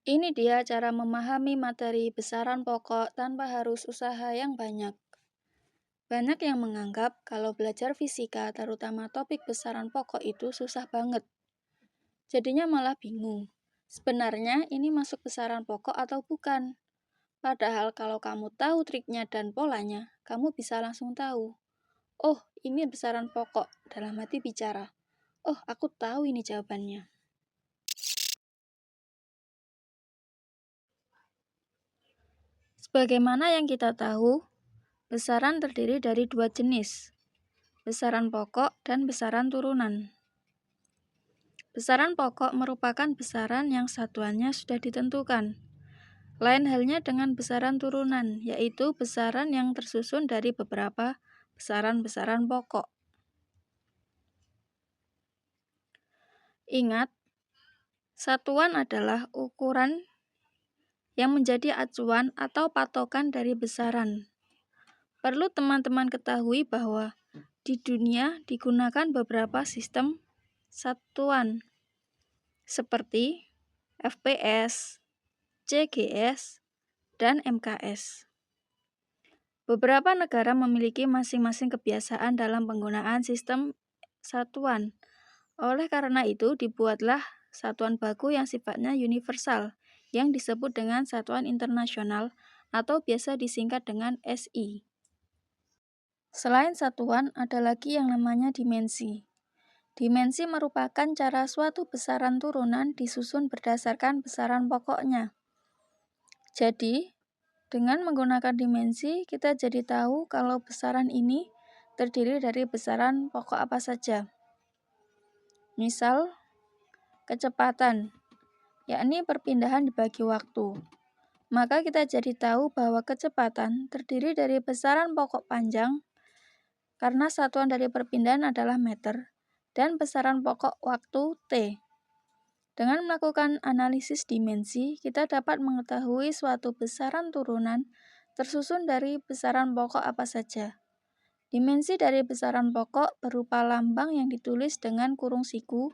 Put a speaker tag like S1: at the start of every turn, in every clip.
S1: Ini dia cara memahami materi besaran pokok tanpa harus usaha yang banyak. Banyak yang menganggap kalau belajar fisika, terutama topik besaran pokok itu susah banget. Jadinya malah bingung. Sebenarnya ini masuk besaran pokok atau bukan? Padahal kalau kamu tahu triknya dan polanya, kamu bisa langsung tahu. Oh, ini besaran pokok, dalam hati bicara. Oh, aku tahu ini jawabannya. Sebagaimana yang kita tahu, besaran terdiri dari dua jenis, besaran pokok dan besaran turunan. Besaran pokok merupakan besaran yang satuannya sudah ditentukan. Lain halnya dengan besaran turunan, yaitu besaran yang tersusun dari beberapa besaran-besaran pokok. Ingat, satuan adalah ukuran yang menjadi acuan atau patokan dari besaran. Perlu teman-teman ketahui bahwa di dunia digunakan beberapa sistem satuan seperti FPS, CGS, dan MKS. Beberapa negara memiliki masing-masing kebiasaan dalam penggunaan sistem satuan. Oleh karena itu, dibuatlah satuan baku yang sifatnya universal, yang disebut dengan satuan internasional atau biasa disingkat dengan SI. Selain satuan, ada lagi yang namanya dimensi. Dimensi merupakan cara suatu besaran turunan disusun berdasarkan besaran pokoknya. Jadi, dengan menggunakan dimensi, kita jadi tahu kalau besaran ini terdiri dari besaran pokok apa saja. Misal, kecepatan, yakni perpindahan dibagi waktu. Maka kita jadi tahu bahwa kecepatan terdiri dari besaran pokok panjang, karena satuan dari perpindahan adalah meter, dan besaran pokok waktu T. Dengan melakukan analisis dimensi, kita dapat mengetahui suatu besaran turunan tersusun dari besaran pokok apa saja. Dimensi dari besaran pokok berupa lambang yang ditulis dengan kurung siku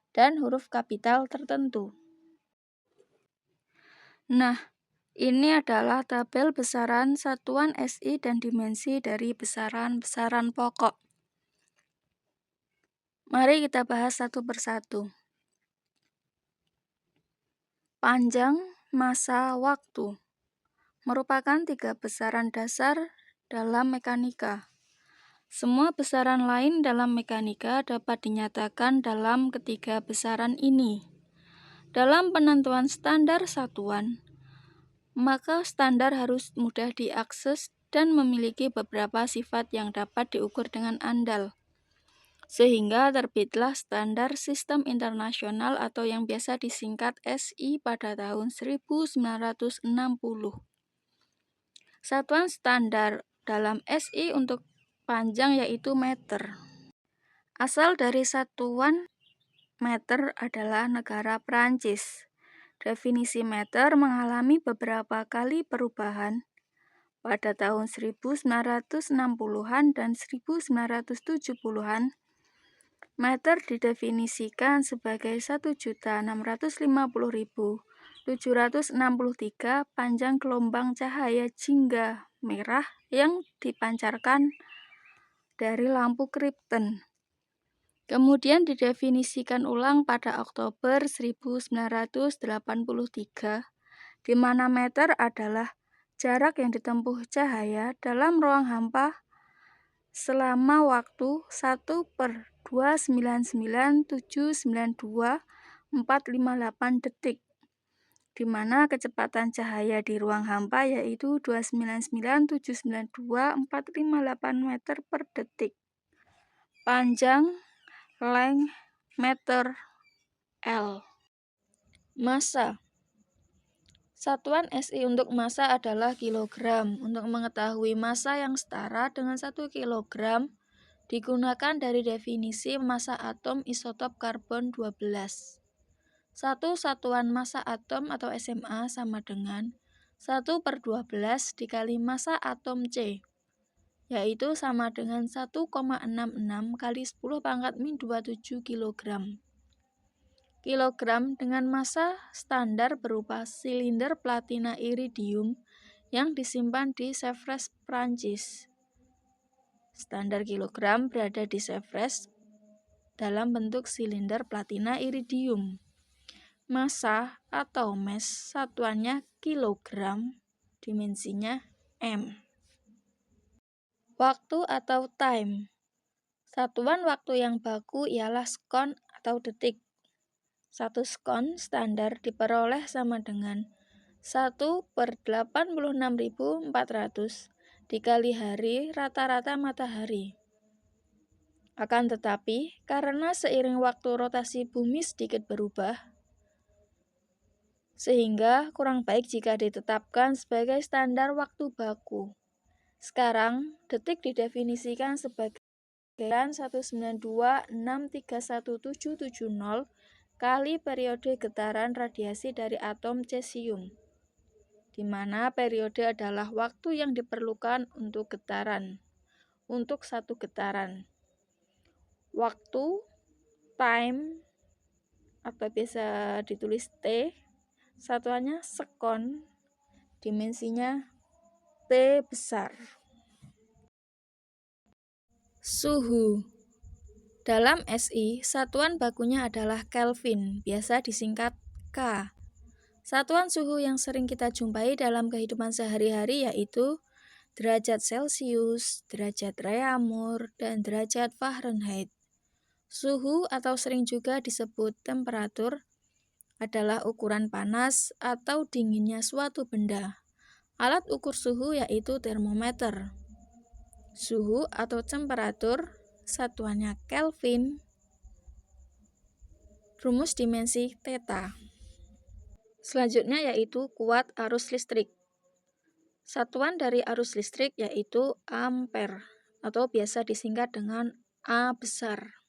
S1: dan huruf kapital tertentu. Nah, ini adalah tabel besaran satuan SI dan dimensi dari besaran-besaran pokok. Mari kita bahas satu persatu. Panjang, massa, waktu merupakan tiga besaran dasar dalam mekanika. Semua besaran lain dalam mekanika dapat dinyatakan dalam ketiga besaran ini. Dalam penentuan standar satuan, maka standar harus mudah diakses dan memiliki beberapa sifat yang dapat diukur dengan andal. Sehingga terbitlah Standar Sistem Internasional atau yang biasa disingkat SI pada tahun 1960. Satuan standar dalam SI untuk panjang yaitu meter. Asal dari satuan meter adalah negara Prancis. Definisi meter mengalami beberapa kali perubahan pada tahun 1960-an dan 1970-an. Meter didefinisikan sebagai 1.650.763 panjang gelombang cahaya jingga merah yang dipancarkan dari lampu Krypton. Kemudian didefinisikan ulang pada Oktober 1983, di mana meter adalah jarak yang ditempuh cahaya dalam ruang hampa selama waktu 1/299.792.458 detik, di mana kecepatan cahaya di ruang hampa yaitu 299.792.458 meter per detik. Panjang, length, meter, L. Massa. Satuan SI untuk massa adalah kilogram. Untuk mengetahui massa yang setara dengan 1 kilogram, digunakan dari definisi massa atom isotop karbon 12. Satu satuan massa atom atau SMA sama dengan 1/12 dikali massa atom C, yaitu sama dengan 1,66 kali 10⁻²7 kg. kilogram dengan massa standar berupa silinder platina iridium yang disimpan di Sèvres, Prancis. Standar kilogram berada di Sèvres dalam bentuk silinder platina iridium. Massa atau mass satuannya kilogram, dimensinya m. Waktu atau time. Satuan waktu yang baku ialah sekon atau detik. 1 sekon standar diperoleh sama dengan 1/86.400 dikali hari rata-rata matahari. Akan tetapi, karena seiring waktu rotasi bumi sedikit berubah, sehingga kurang baik jika ditetapkan sebagai standar waktu baku. Sekarang, detik didefinisikan sebagai 192.631.770 kali periode getaran radiasi dari atom cesium, di mana periode adalah waktu yang diperlukan untuk getaran, untuk satu getaran. Waktu, time, atau biasa ditulis T, satuannya sekon, dimensinya T besar. Suhu. Dalam SI, satuan bakunya adalah Kelvin, biasa disingkat K. Satuan suhu yang sering kita jumpai dalam kehidupan sehari-hari yaitu derajat Celcius, derajat Reaumur, dan derajat Fahrenheit. Suhu atau sering juga disebut temperatur adalah ukuran panas atau dinginnya suatu benda. Alat ukur suhu yaitu termometer. Suhu atau temperatur satuannya Kelvin, rumus dimensi theta. Selanjutnya yaitu kuat arus listrik. Satuan dari arus listrik yaitu ampere atau biasa disingkat dengan A besar.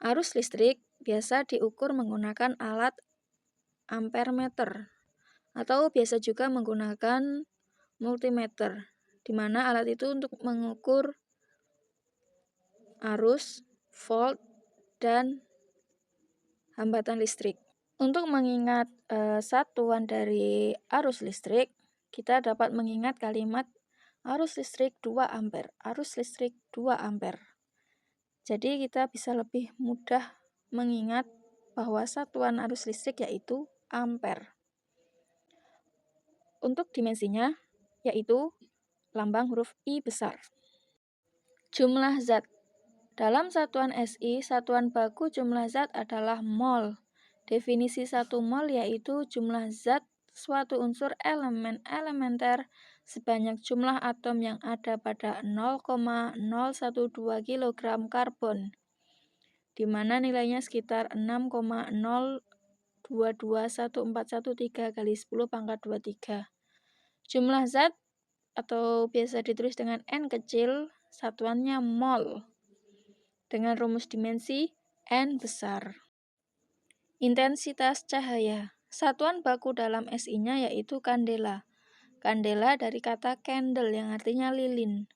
S1: Arus listrik biasa diukur menggunakan alat ampermeter atau biasa juga menggunakan multimeter, di mana alat itu untuk mengukur arus, volt, dan hambatan listrik. Untuk mengingat satuan dari arus listrik, kita dapat mengingat kalimat arus listrik 2 ampere, arus listrik 2 ampere. Jadi kita bisa lebih mudah mengingat bahwa satuan arus listrik yaitu ampere. Untuk dimensinya yaitu lambang huruf I besar. Jumlah zat. Dalam satuan SI, satuan baku jumlah zat adalah mol. Definisi 1 mol yaitu jumlah zat suatu unsur elemen elementer sebanyak jumlah atom yang ada pada 0,012 kg karbon, di mana nilainya sekitar 6,02214113 kali 10 pangkat 23. Jumlah zat atau biasa ditulis dengan N kecil, satuannya mol, dengan rumus dimensi N besar. Intensitas cahaya. Satuan baku dalam SI-nya yaitu kandela. Kandela dari kata candle yang artinya lilin.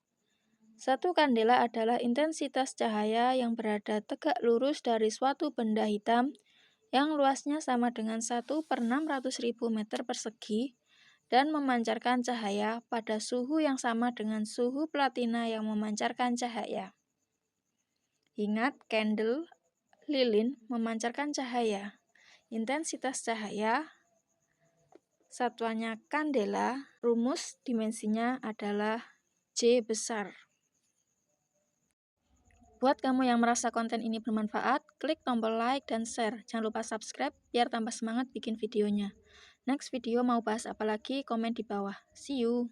S1: Satu kandela adalah intensitas cahaya yang berada tegak lurus dari suatu benda hitam yang luasnya sama dengan 1/600.000 meter persegi dan memancarkan cahaya pada suhu yang sama dengan suhu platina yang memancarkan cahaya. Ingat, candle, lilin, memancarkan cahaya. Intensitas cahaya, satuannya kandela, rumus dimensinya adalah J besar. Buat kamu yang merasa konten ini bermanfaat, klik tombol like dan share. Jangan lupa subscribe biar tambah semangat bikin videonya. Next video mau bahas apa lagi? Komen di bawah. See you!